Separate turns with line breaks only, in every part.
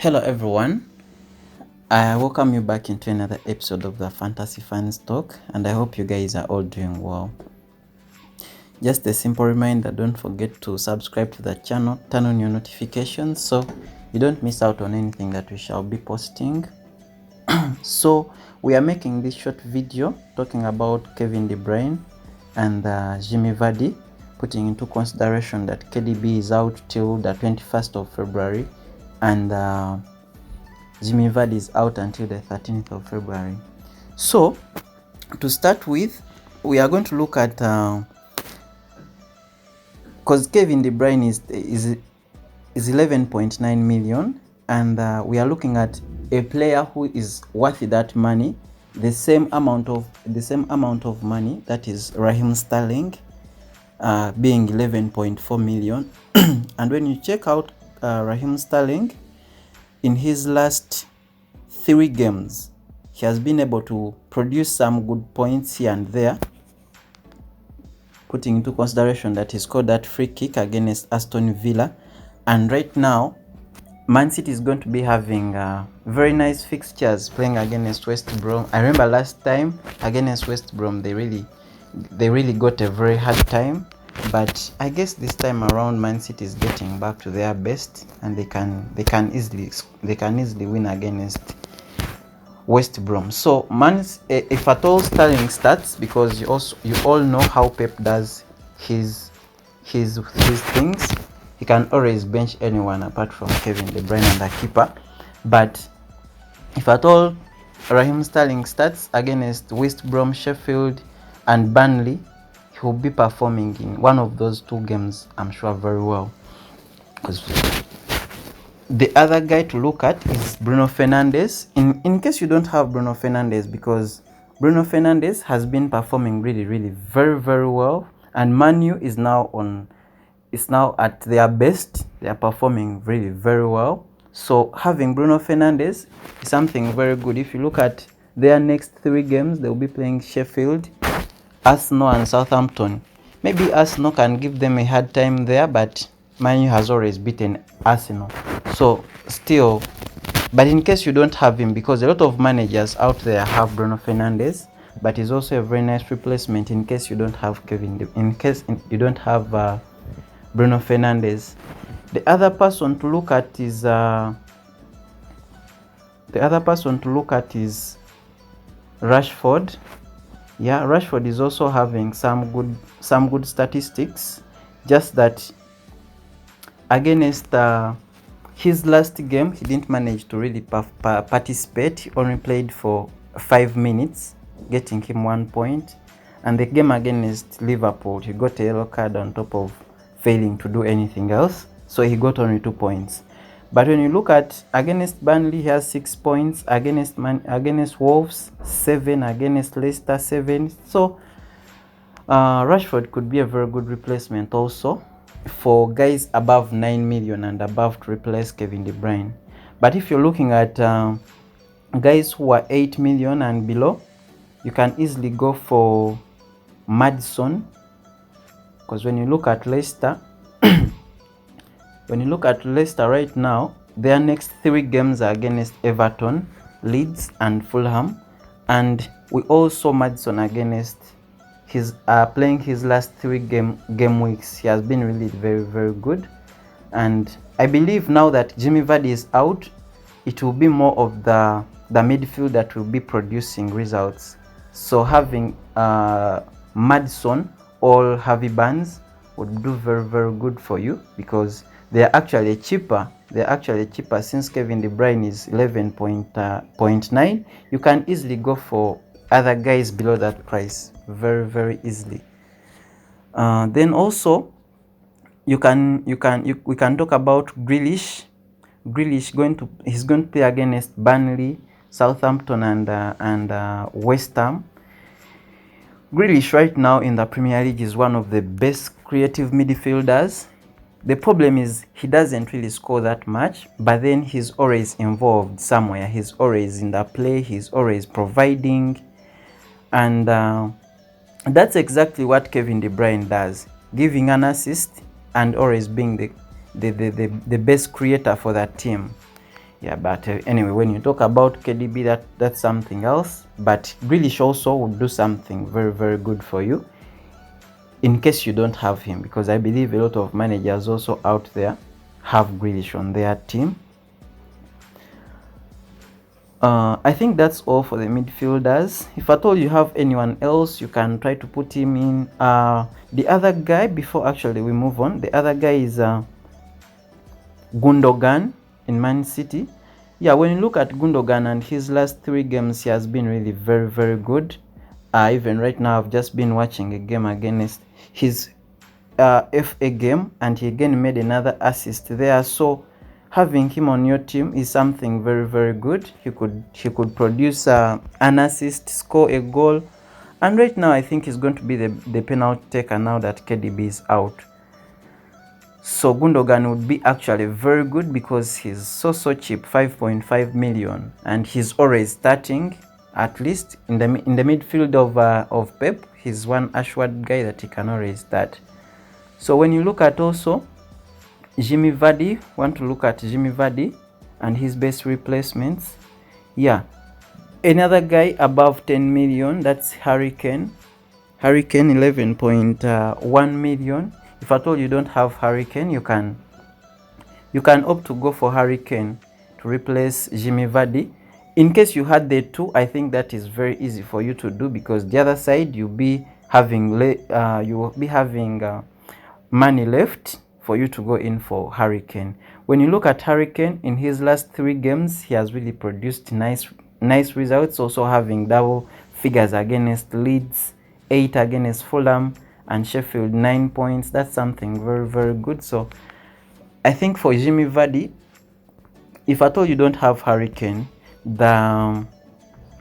Hello everyone, I welcome you back into another episode of the Fantasy Fans Talk, and I hope you guys are all doing well. Just a simple reminder, don't forget to subscribe to the channel, turn on your notifications so you don't miss out on anything that we shall be posting. So we are making this short video talking about Kevin De Bruyne and Jimmy Vadi, putting into consideration that KDB is out till the 21st of February and Jimmy Vadi is out until the 13th of February. So to start with, we are going to look at because Kevin De Bruyne is 11.9 million, and we are looking at a player who is worth that money, the same amount of money, that is Raheem Sterling, being 11.4 million. And when you check out Raheem Sterling, in his last 3 games, he has been able to produce some good points here and there, putting into consideration that he scored that free kick against Aston Villa. And right now, Man City is going to be having very nice fixtures playing against West Brom. I remember last time against West Brom, they really got a very hard time. But I guess this time around, Man City is getting back to their best, and they can easily win against West Brom. So if at all Sterling starts, because you all know how Pep does his things, he can always bench anyone apart from Kevin De Bruyne and the keeper. But if at all Raheem Sterling starts against West Brom, Sheffield and Burnley, he will be performing in one of those 2 games, I'm sure, very well. Because the other guy to look at is Bruno Fernandes. In case you don't have Bruno Fernandes, because Bruno Fernandes has been performing really very well, and Man U is now at their best. They are performing really very well. So having Bruno Fernandes is something very good. If you look at their next 3 games, they will be playing Sheffield, Arsenal and Southampton. Maybe Arsenal can give them a hard time there, but Man U has always beaten Arsenal. So still, but in case you don't have him, because a lot of managers out there have Bruno Fernandes, but he's also a very nice replacement in case you don't have you don't have Bruno Fernandes. The other person to look at is Rashford. Yeah, Rashford is also having some good statistics, just that against his last game, he didn't manage to really participate. He only played for 5 minutes, getting him 1 point. And the game against Liverpool, he got a yellow card on top of failing to do anything else, so he got only 2 points. But when you look at against Burnley, he has 6 points, against Wolves 7, against Leicester 7. So Rashford could be a very good replacement also for guys above 9 million and above to replace Kevin De Bruyne. But if you're looking at guys who are 8 million and below, you can easily go for Maddison, because when you look at Leicester, right now, their next 3 games are against Everton, Leeds and Fulham, and we all saw Maddison against playing his last 3 game weeks. He has been really very good, and I believe now that Jimmy Vadi is out, it will be more of the midfield that will be producing results. So having Maddison or Harvey Barnes would do very good for you, because they are actually cheaper. Since Kevin De Bruyne is 11.9. You can easily go for other guys below that price very easily. Then also we can talk about Grealish. He's going to play against Burnley, Southampton and West Ham. Grealish right now in the Premier League is one of the best creative midfielders. The problem is he doesn't really score that much, but then he's always involved somewhere. He's always in the play. He's always providing, and that's exactly what Kevin De Bruyne does, giving an assist and always being the best creator for that team. Yeah, but anyway, when you talk about KDB, that's something else. But Grealish also would do something very, very good for you in case you don't have him, because I believe a lot of managers also out there have Grealish on their team. I think that's all for the midfielders. If at all you have anyone else, you can try to put him in. The other guy, before actually we move on, the other guy is Gundogan in Man City. Yeah, when you look at Gundogan and his last 3 games, he has been really very, very good. Even right now, I've just been watching a game against his FA game, and he again made another assist there. So having him on your team is something very, very good. He could produce an assist, score a goal, and right now I think he's going to be the penalty taker now that KDB is out. So Gundogan would be actually very good because he's so cheap, 5.5 million, and he's always starting. At least in the midfield of Pep, he's one assured guy that he can always start. So when you look at also Jimmy Vadi, want to look at Jimmy Vadi and his best replacements. Yeah, another guy above 10 million, that's Harry Kane. Harry Kane 11.1 million. If at all you don't have Harry Kane, you can opt to go for Harry Kane to replace Jimmy Vardy. In case you had the two, I think that is very easy for you to do, because the other side you'll be having money left for you to go in for Harry Kane. When you look at Harry Kane, in his last 3 games, he has really produced nice results, also having double figures against Leeds, 8 against Fulham, and Sheffield 9 points. That's something very, very good. So I think for Jimmy Vardy, if at all you don't have Harry Kane, the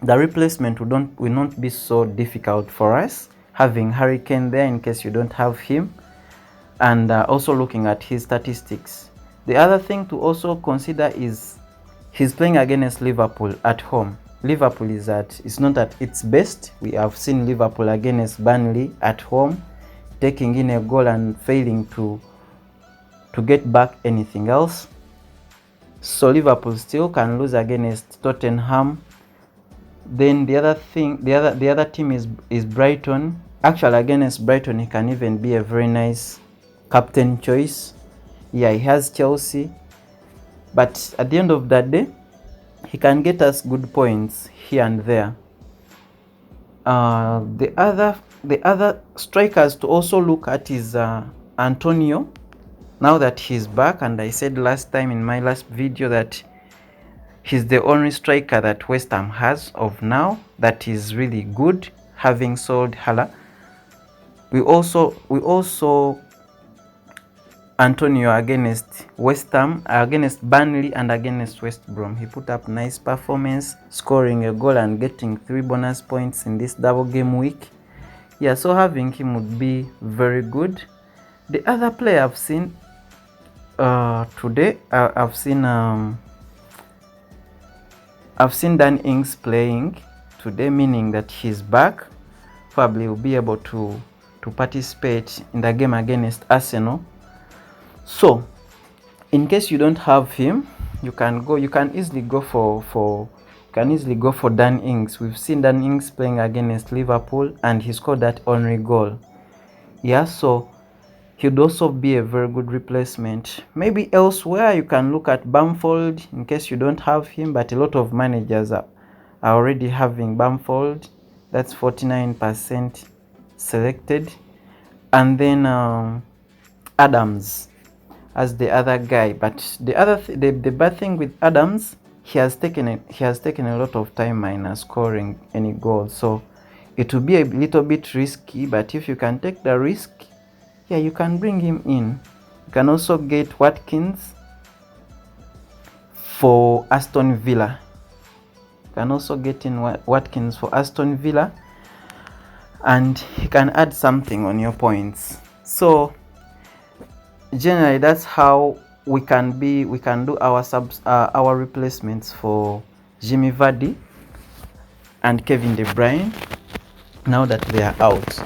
replacement will not be so difficult for us, having Harry Kane there in case you don't have him, and also looking at his statistics. The other thing to also consider is he's playing against Liverpool at home. Liverpool is not at its best. We have seen Liverpool against Burnley at home, taking in a goal and failing to get back anything else. So Liverpool still can lose against Tottenham. Then the other team is Brighton. Actually, against Brighton, he can even be a very nice captain choice. Yeah, he has Chelsea, but at the end of that day, he can get us good points here and there. The other strikers to also look at is Antonio, now that he's back. And I said last time in my last video that he's the only striker that West Ham has of now that is really good, having sold Hala. We also Antonio against West Ham, against Burnley, and against West Brom. He put up nice performance, scoring a goal and getting 3 bonus points in this double game week. Yeah, so having him would be very good. The other player I've seen today, I've seen Dan Ings playing today, meaning that he's back. Probably will be able to participate in the game against Arsenal. So in case you don't have him, you can easily go for Dan Ings. We've seen Dan Ings playing against Liverpool and he scored that only goal. Yeah, so he'd also be a very good replacement. Maybe elsewhere you can look at Bamford in case you don't have him, but a lot of managers are already having Bamford. That's 49% selected. And then Adams as the other guy. But the bad thing with Adams, he has taken a lot of time minus scoring any goals. So it will be a little bit risky, but if you can take the risk, yeah, you can bring him in. You can also get Watkins for Aston Villa. You can also get in Watkins for Aston Villa, and he can add something on your points. So generally that's how we can do our replacements for Jimmy Vardy and Kevin De Bruyne now that they are out.